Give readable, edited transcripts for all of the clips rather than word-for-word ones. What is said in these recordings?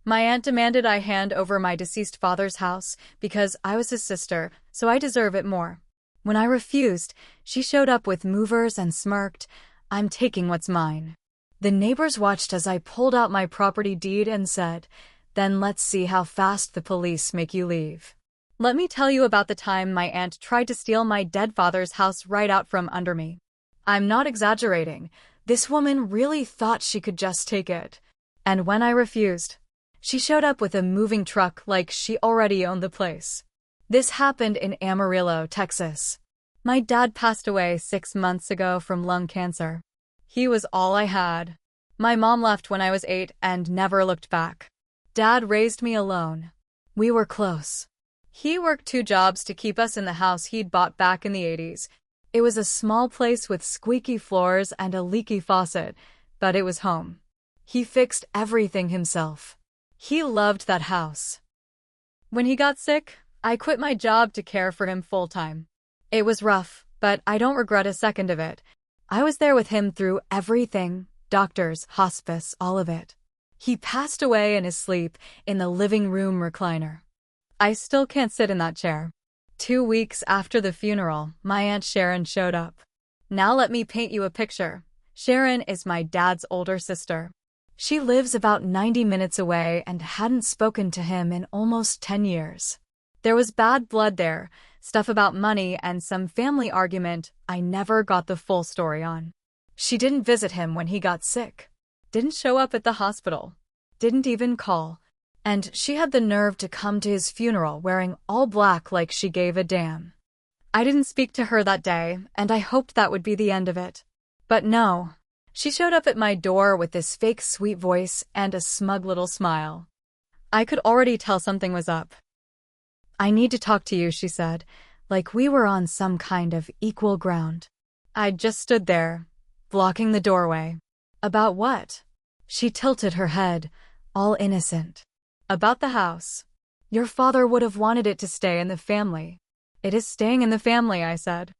My aunt demanded I hand over my deceased father's house because I was his sister, so I deserve it more. When I refused, she showed up with movers and smirked, "I'm taking what's mine." The neighbors watched as I pulled out my property deed and said, "Then let's see how fast the police make you leave." Let me tell you about the time my aunt tried to steal my dead father's house right out from under me. I'm not exaggerating. This woman really thought she could just take it. And when I refused, she showed up with a moving truck like she already owned the place. This happened in Amarillo, Texas. My dad passed away 6 months ago from lung cancer. He was all I had. My mom left when I was 8 and never looked back. Dad raised me alone. We were close. He worked 2 jobs to keep us in the house he'd bought back in the 80s. It was a small place with squeaky floors and a leaky faucet, but it was home. He fixed everything himself. He loved that house. When he got sick, I quit my job to care for him full-time. It was rough, but I don't regret a second of it. I was there with him through everything, doctors, hospice, all of it. He passed away in his sleep in the living room recliner. I still can't sit in that chair. 2 weeks after the funeral, my Aunt Sharon showed up. Now let me paint you a picture. Sharon is my dad's older sister. She lives about 90 minutes away and hadn't spoken to him in almost 10 years. There was bad blood there, stuff about money and some family argument I never got the full story on. She didn't visit him when he got sick. Didn't show up at the hospital. Didn't even call. And she had the nerve to come to his funeral wearing all black like she gave a damn. I didn't speak to her that day, and I hoped that would be the end of it. But no. She showed up at my door with this fake sweet voice and a smug little smile. I could already tell something was up. "I need to talk to you," she said, like we were on some kind of equal ground. I just stood there, blocking the doorway. "About what?" She tilted her head, all innocent. "About the house. Your father would have wanted it to stay in the family." "It is staying in the family," I said.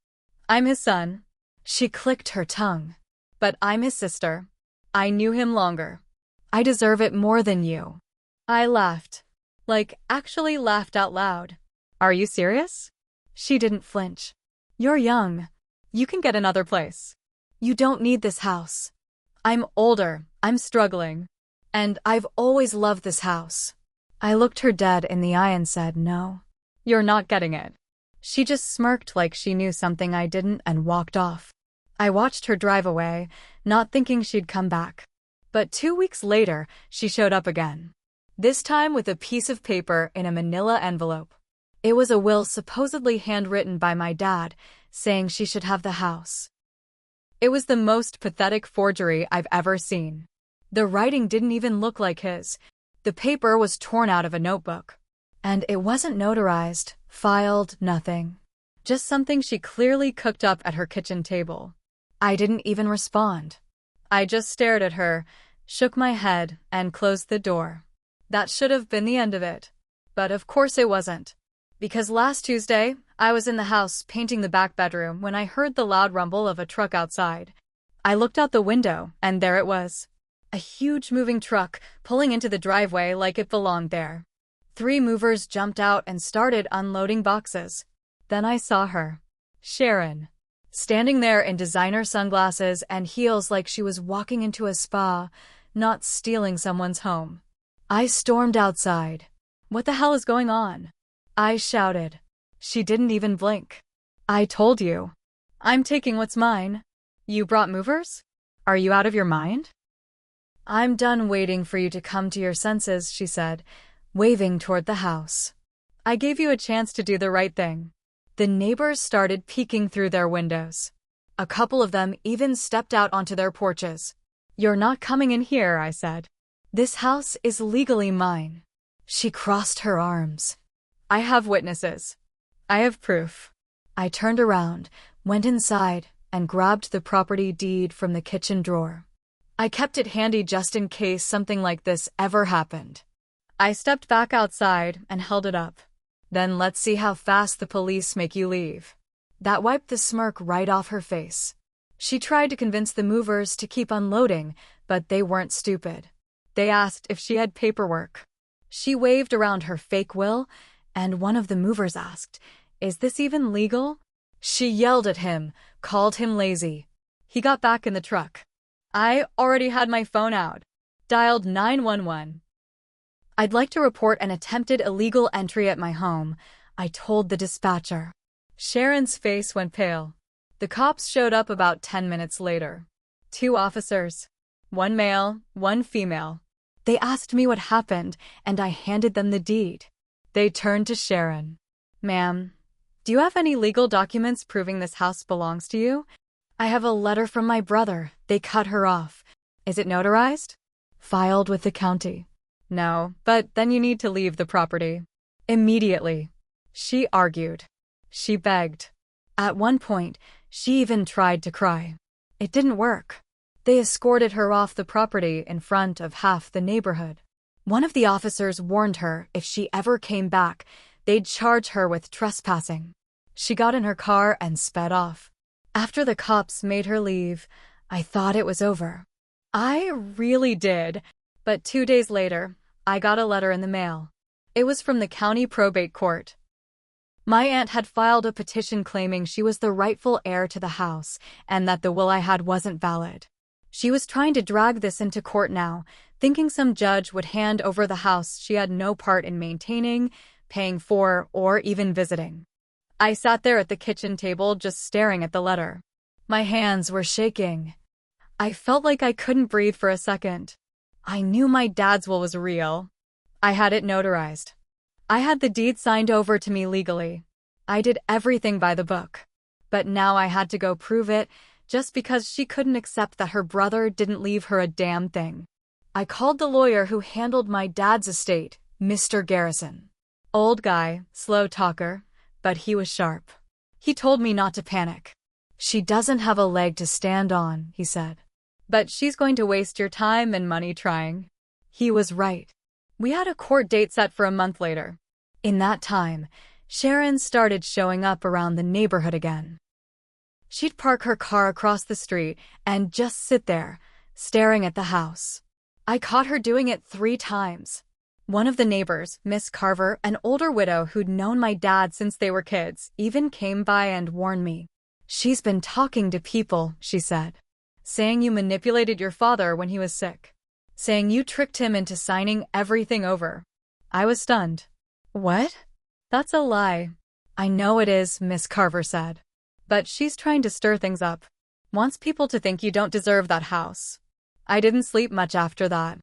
"I'm his son." She clicked her tongue. "But I'm his sister. I knew him longer. I deserve it more than you." I laughed. Like, actually laughed out loud. "Are you serious?" She didn't flinch. "You're young. You can get another place. You don't need this house. I'm older, I'm struggling. And I've always loved this house." I looked her dead in the eye and said, "No. You're not getting it." She just smirked like she knew something I didn't and walked off. I watched her drive away, not thinking she'd come back. But 2 weeks later, she showed up again. This time with a piece of paper in a manila envelope. It was a will supposedly handwritten by my dad, saying she should have the house. It was the most pathetic forgery I've ever seen. The writing didn't even look like his. The paper was torn out of a notebook. And it wasn't notarized, filed, nothing. Just something she clearly cooked up at her kitchen table. I didn't even respond. I just stared at her, shook my head, and closed the door. That should have been the end of it. But of course it wasn't. Because last Tuesday, I was in the house painting the back bedroom when I heard the loud rumble of a truck outside. I looked out the window, and there it was. A huge moving truck pulling into the driveway like it belonged there. 3 movers jumped out and started unloading boxes. Then I saw her. Sharon. Standing there in designer sunglasses and heels like she was walking into a spa, not stealing someone's home. I stormed outside. "What the hell is going on?" I shouted. She didn't even blink. "I told you. I'm taking what's mine. You brought movers? Are you out of your mind?" "I'm done waiting for you to come to your senses," she said, waving toward the house. "I gave you a chance to do the right thing." The neighbors started peeking through their windows. A couple of them even stepped out onto their porches. "You're not coming in here," I said. "This house is legally mine." She crossed her arms. "I have witnesses. I have proof." I turned around, went inside, and grabbed the property deed from the kitchen drawer. I kept it handy just in case something like this ever happened. I stepped back outside and held it up. "Then let's see how fast the police make you leave." That wiped the smirk right off her face. She tried to convince the movers to keep unloading, but they weren't stupid. They asked if she had paperwork. She waved around her fake will, and one of the movers asked, "Is this even legal?" She yelled at him, called him lazy. He got back in the truck. I already had my phone out. Dialed 911. "I'd like to report an attempted illegal entry at my home," I told the dispatcher. Sharon's face went pale. The cops showed up about 10 minutes later. 2 officers. 1 male, 1 female. They asked me what happened, and I handed them the deed. They turned to Sharon. "Ma'am, do you have any legal documents proving this house belongs to you?" "I have a letter from my brother." They cut her off. "Is it notarized?" "Filed with the county." "No, but then you need to leave the property. Immediately." She argued. She begged. At one point, she even tried to cry. It didn't work. They escorted her off the property in front of half the neighborhood. One of the officers warned her if she ever came back, they'd charge her with trespassing. She got in her car and sped off. After the cops made her leave, I thought it was over. I really did. But 2 days later, I got a letter in the mail. It was from the county probate court. My aunt had filed a petition claiming she was the rightful heir to the house and that the will I had wasn't valid. She was trying to drag this into court now, thinking some judge would hand over the house she had no part in maintaining, paying for, or even visiting. I sat there at the kitchen table just staring at the letter. My hands were shaking. I felt like I couldn't breathe for a second. I knew my dad's will was real. I had it notarized. I had the deed signed over to me legally. I did everything by the book. But now I had to go prove it, just because she couldn't accept that her brother didn't leave her a damn thing. I called the lawyer who handled my dad's estate, Mr. Garrison. Old guy, slow talker, but he was sharp. He told me not to panic. "She doesn't have a leg to stand on," he said. "But she's going to waste your time and money trying." He was right. We had a court date set for a month later. In that time, Sharon started showing up around the neighborhood again. She'd park her car across the street and just sit there, staring at the house. I caught her doing it 3 times. One of the neighbors, Miss Carver, an older widow who'd known my dad since they were kids, even came by and warned me. "She's been talking to people," she said. "Saying you manipulated your father when he was sick. Saying you tricked him into signing everything over." I was stunned. "What?" "That's a lie." "I know it is," Miss Carver said. "But she's trying to stir things up. Wants people to think you don't deserve that house." I didn't sleep much after that.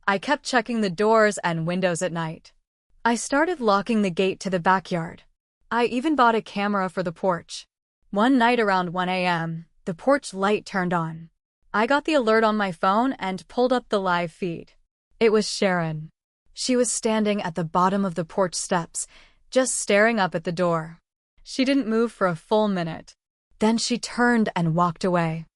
I kept checking the doors and windows at night. I started locking the gate to the backyard. I even bought a camera for the porch. One night around 1 a.m., the porch light turned on. I got the alert on my phone and pulled up the live feed. It was Sharon. She was standing at the bottom of the porch steps, just staring up at the door. She didn't move for a full minute. Then she turned and walked away.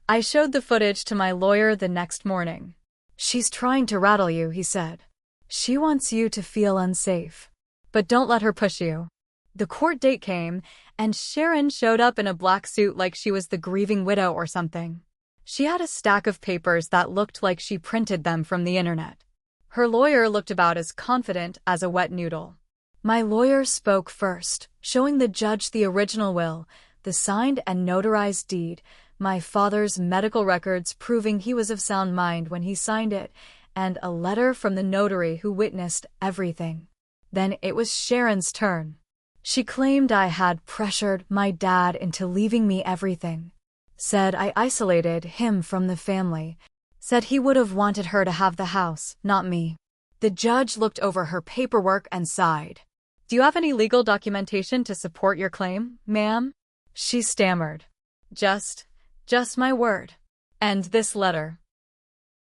I showed the footage to my lawyer the next morning. "She's trying to rattle you," he said. "She wants you to feel unsafe. But don't let her push you." The court date came, and Sharon showed up in a black suit like she was the grieving widow or something. She had a stack of papers that looked like she printed them from the internet. Her lawyer looked about as confident as a wet noodle. My lawyer spoke first, showing the judge the original will, the signed and notarized deed, my father's medical records proving he was of sound mind when he signed it, and a letter from the notary who witnessed everything. Then it was Sharon's turn. She claimed I had pressured my dad into leaving me everything. Said I isolated him from the family. Said he would have wanted her to have the house, not me. The judge looked over her paperwork and sighed. "Do you have any legal documentation to support your claim, ma'am?" She stammered. Just my word. And this letter."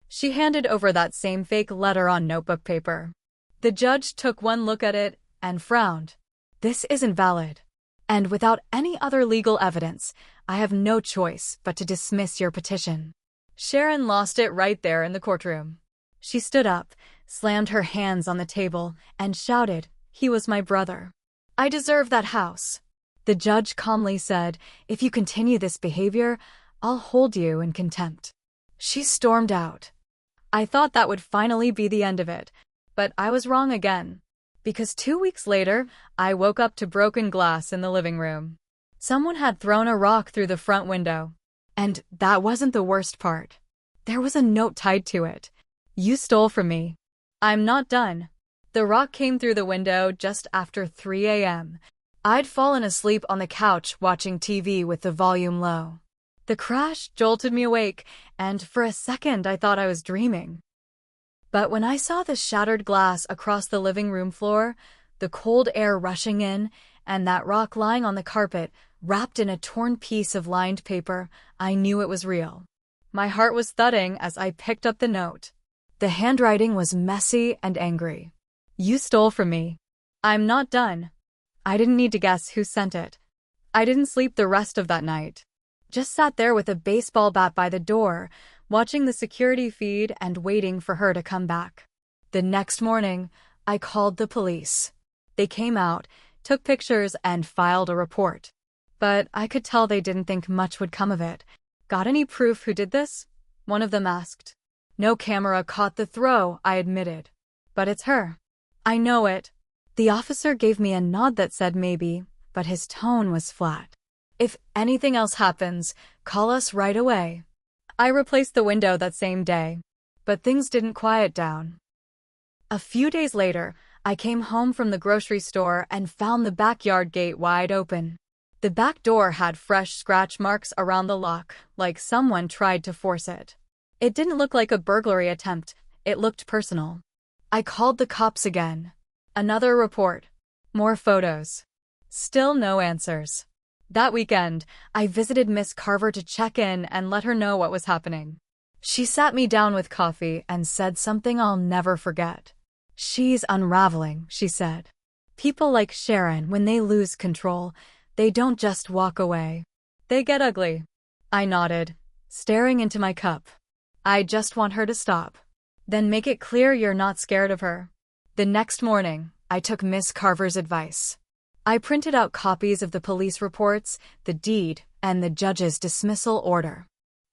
She handed over that same fake letter on notebook paper. The judge took one look at it and frowned. "This isn't valid. And without any other legal evidence, I have no choice but to dismiss your petition." Sharon lost it right there in the courtroom. She stood up, slammed her hands on the table, and shouted, "He was my brother. I deserve that house." The judge calmly said, "If you continue this behavior, I'll hold you in contempt." She stormed out. I thought that would finally be the end of it, But I was wrong again. Because 2 weeks later, I woke up to broken glass in the living room. Someone had thrown a rock through the front window. And that wasn't the worst part. There was a note tied to it. "You stole from me. I'm not done." The rock came through the window just after 3 a.m. I'd fallen asleep on the couch watching TV with the volume low. The crash jolted me awake, and for a second I thought I was dreaming. But when I saw the shattered glass across the living room floor, the cold air rushing in, and that rock lying on the carpet, wrapped in a torn piece of lined paper, I knew it was real. My heart was thudding as I picked up the note. The handwriting was messy and angry. "You stole from me. I'm not done." I didn't need to guess who sent it. I didn't sleep the rest of that night. Just sat there with a baseball bat by the door, watching the security feed and waiting for her to come back. The next morning, I called the police. They came out, took pictures, and filed a report. But I could tell they didn't think much would come of it. "Got any proof who did this?" one of them asked. "No camera caught the throw," I admitted. "But it's her. I know it." The officer gave me a nod that said maybe, but his tone was flat. "If anything else happens, call us right away." I replaced the window that same day, but things didn't quiet down. A few days later, I came home from the grocery store and found the backyard gate wide open. The back door had fresh scratch marks around the lock, like someone tried to force it. It didn't look like a burglary attempt, it looked personal. I called the cops again. Another report. More photos. Still no answers. That weekend, I visited Miss Carver to check in and let her know what was happening. She sat me down with coffee and said something I'll never forget. "She's unraveling," she said. "People like Sharon, when they lose control, they don't just walk away. They get ugly." I nodded, staring into my cup. "I just want her to stop. Then make it clear you're not scared of her." The next morning, I took Miss Carver's advice. I printed out copies of the police reports, the deed, and the judge's dismissal order.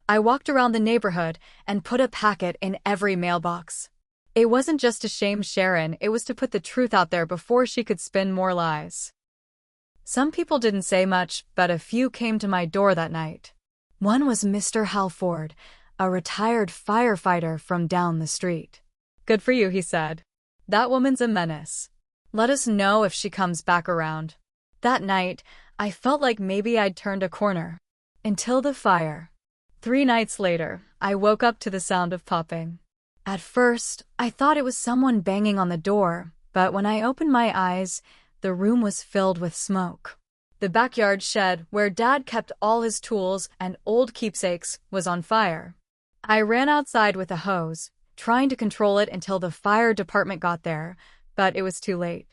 I walked around the neighborhood and put a packet in every mailbox. It wasn't just to shame Sharon, it was to put the truth out there before she could spin more lies. Some people didn't say much, but a few came to my door that night. One was Mr. Halford, a retired firefighter from down the street. "Good for you," he said. "That woman's a menace. Let us know if she comes back around." That night, I felt like maybe I'd turned a corner. Until the fire. 3 nights later, I woke up to the sound of popping. At first, I thought it was someone banging on the door, but when I opened my eyes, the room was filled with smoke. The backyard shed, where Dad kept all his tools and old keepsakes, was on fire. I ran outside with a hose, trying to control it until the fire department got there, but it was too late.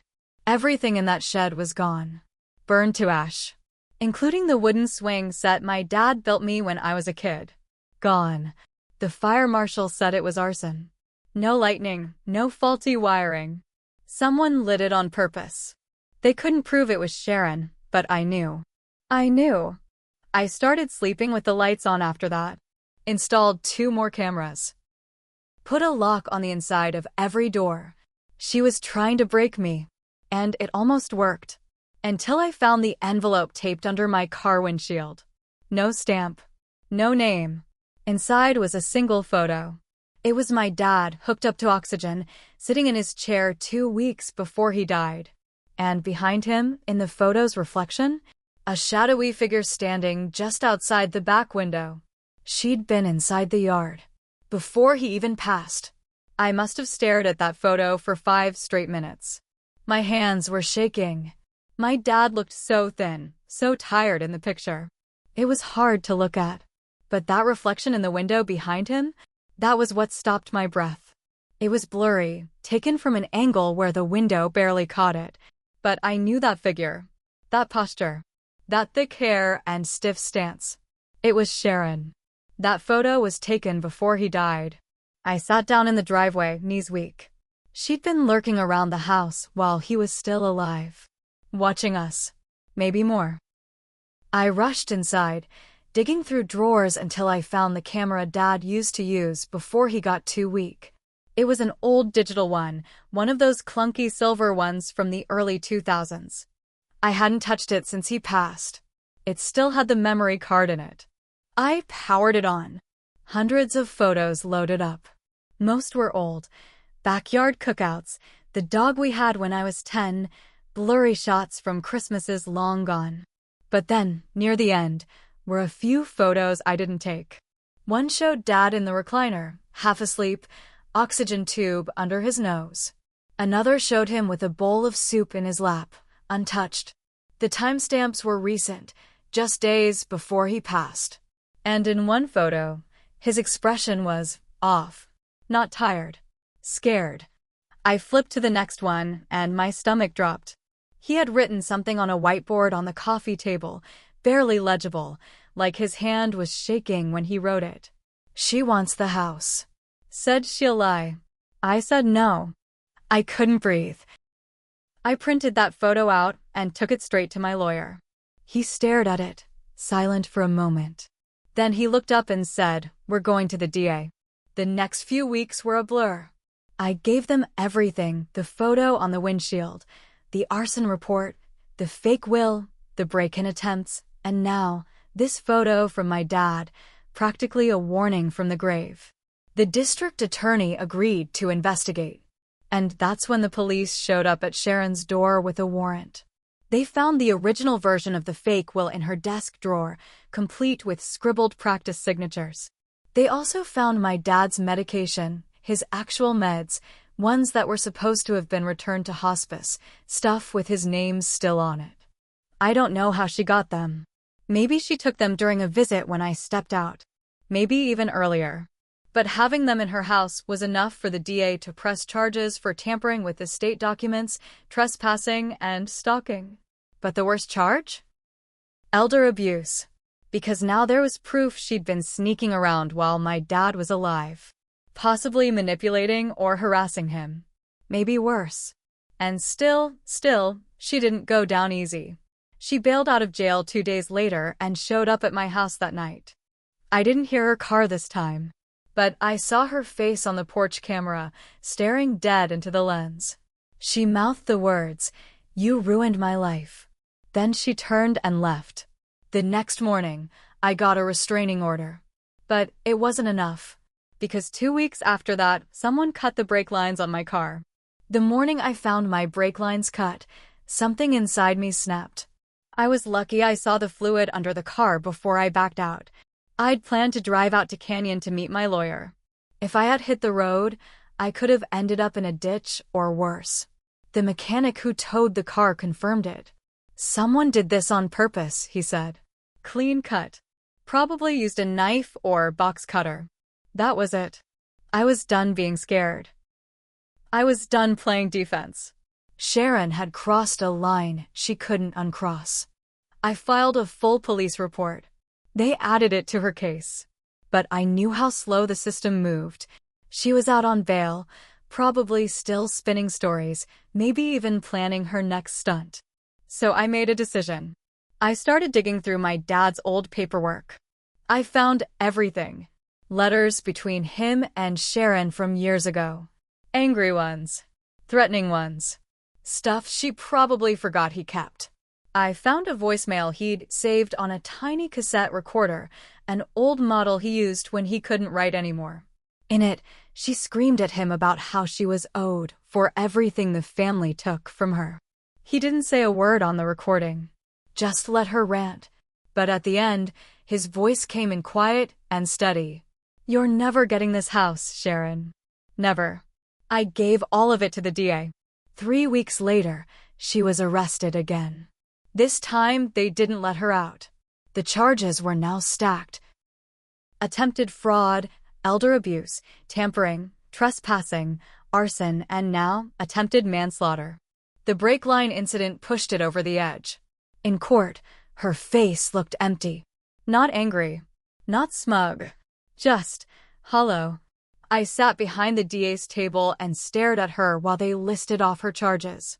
Everything in that shed was gone. Burned to ash. Including the wooden swing set my dad built me when I was a kid. Gone. The fire marshal said it was arson. No lightning, no faulty wiring. Someone lit it on purpose. They couldn't prove it was Sharon, but I knew. I knew. I started sleeping with the lights on after that. Installed 2 more cameras. Put a lock on the inside of every door. She was trying to break me, and it almost worked. Until I found the envelope taped under my car windshield. No stamp. No name. Inside was a single photo. It was my dad, hooked up to oxygen, sitting in his chair 2 weeks before he died. And behind him, in the photo's reflection, a shadowy figure standing just outside the back window. She'd been inside the yard. Before he even passed. I must have stared at that photo for 5 straight minutes. My hands were shaking. My dad looked so thin, so tired in the picture. It was hard to look at. But that reflection in the window behind him, that was what stopped my breath. It was blurry, taken from an angle where the window barely caught it. But I knew that figure, that posture, that thick hair and stiff stance. It was Sharon. That photo was taken before he died. I sat down in the driveway, knees weak. She'd been lurking around the house while he was still alive. Watching us. Maybe more. I rushed inside, digging through drawers until I found the camera Dad used to use before he got too weak. It was an old digital one of those clunky silver ones from the early 2000s. I hadn't touched it since he passed. It still had the memory card in it. I powered it on. Hundreds of photos loaded up. Most were old. Backyard cookouts, the dog we had when I was 10, blurry shots from Christmases long gone. But then, near the end, were a few photos I didn't take. One showed Dad in the recliner, half asleep, oxygen tube under his nose. Another showed him with a bowl of soup in his lap, untouched. The timestamps were recent, just days before he passed. And in one photo, his expression was off, not tired, scared. I flipped to the next one, and my stomach dropped. He had written something on a whiteboard on the coffee table, barely legible, like his hand was shaking when he wrote it. "She wants the house." Said she'll lie. I said no. I couldn't breathe. I printed that photo out and took it straight to my lawyer. He stared at it, silent for a moment. Then he looked up and said, "We're going to the DA." The next few weeks were a blur. I gave them everything, the photo on the windshield, the arson report, the fake will, the break-in attempts, and now, this photo from my dad, practically a warning from the grave. The district attorney agreed to investigate. And that's when the police showed up at Sharon's door with a warrant. They found the original version of the fake will in her desk drawer, complete with scribbled practice signatures. They also found my dad's medication, his actual meds, ones that were supposed to have been returned to hospice, stuff with his name still on it. I don't know how she got them. Maybe she took them during a visit when I stepped out. Maybe even earlier. But having them in her house was enough for the DA to press charges for tampering with estate documents, trespassing, and stalking. But the worst charge? Elder abuse. Because now there was proof she'd been sneaking around while my dad was alive. Possibly manipulating or harassing him. Maybe worse. And still, she didn't go down easy. She bailed out of jail 2 days later and showed up at my house that night. I didn't hear her car this time. But I saw her face on the porch camera, staring dead into the lens. She mouthed the words, "You ruined my life." Then she turned and left. The next morning, I got a restraining order. But it wasn't enough. Because 2 weeks after that, someone cut the brake lines on my car. The morning I found my brake lines cut, something inside me snapped. I was lucky I saw the fluid under the car before I backed out. I'd planned to drive out to Canyon to meet my lawyer. If I had hit the road, I could have ended up in a ditch or worse. The mechanic who towed the car confirmed it. "Someone did this on purpose," he said. Clean cut. Probably used a knife or box cutter. That was it. I was done being scared. I was done playing defense. Sharon had crossed a line she couldn't uncross. I filed a full police report. They added it to her case. But I knew how slow the system moved. She was out on bail, probably still spinning stories, maybe even planning her next stunt. So I made a decision. I started digging through my dad's old paperwork. I found everything. Letters between him and Sharon from years ago. Angry ones. Threatening ones. Stuff she probably forgot he kept. I found a voicemail he'd saved on a tiny cassette recorder, an old model he used when he couldn't write anymore. In it, she screamed at him about how she was owed for everything the family took from her. He didn't say a word on the recording. Just let her rant. But at the end, his voice came in quiet and steady. "You're never getting this house, Sharon. Never." I gave all of it to the DA. 3 weeks later, she was arrested again. This time, they didn't let her out. The charges were now stacked. Attempted fraud, elder abuse, tampering, trespassing, arson, and now, attempted manslaughter. The brake line incident pushed it over the edge. In court, her face looked empty. Not angry. Not smug. Just hollow. I sat behind the DA's table and stared at her while they listed off her charges.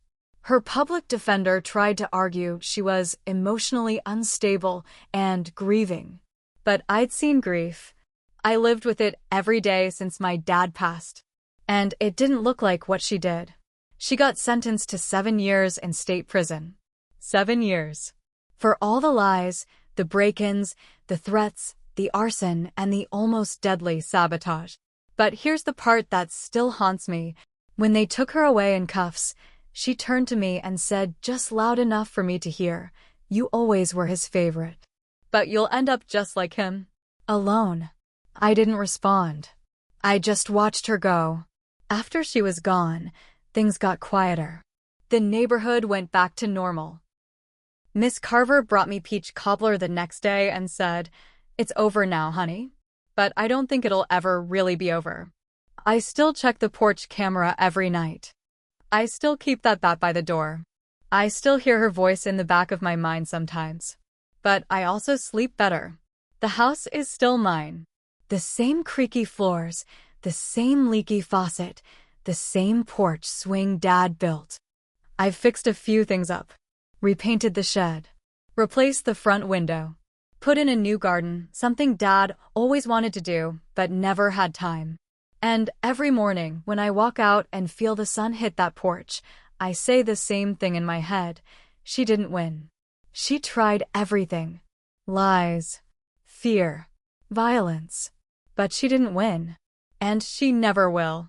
Her public defender tried to argue she was emotionally unstable and grieving. But I'd seen grief. I lived with it every day since my dad passed. And it didn't look like what she did. She got sentenced to 7 years in state prison. 7 years. For all the lies, the break-ins, the threats, the arson, and the almost deadly sabotage. But here's the part that still haunts me. When they took her away in cuffs, she turned to me and said just loud enough for me to hear, "You always were his favorite. But you'll end up just like him." Alone. I didn't respond. I just watched her go. After she was gone, things got quieter. The neighborhood went back to normal. Miss Carver brought me peach cobbler the next day and said, "It's over now, honey." But I don't think it'll ever really be over. I still check the porch camera every night. I still keep that bat by the door. I still hear her voice in the back of my mind sometimes. But I also sleep better. The house is still mine. The same creaky floors, the same leaky faucet, the same porch swing Dad built. I've fixed a few things up. Repainted the shed. Replaced the front window. Put in a new garden, something Dad always wanted to do, but never had time. And every morning, when I walk out and feel the sun hit that porch, I say the same thing in my head. She didn't win. She tried everything. Lies. Fear. Violence. But she didn't win. And she never will.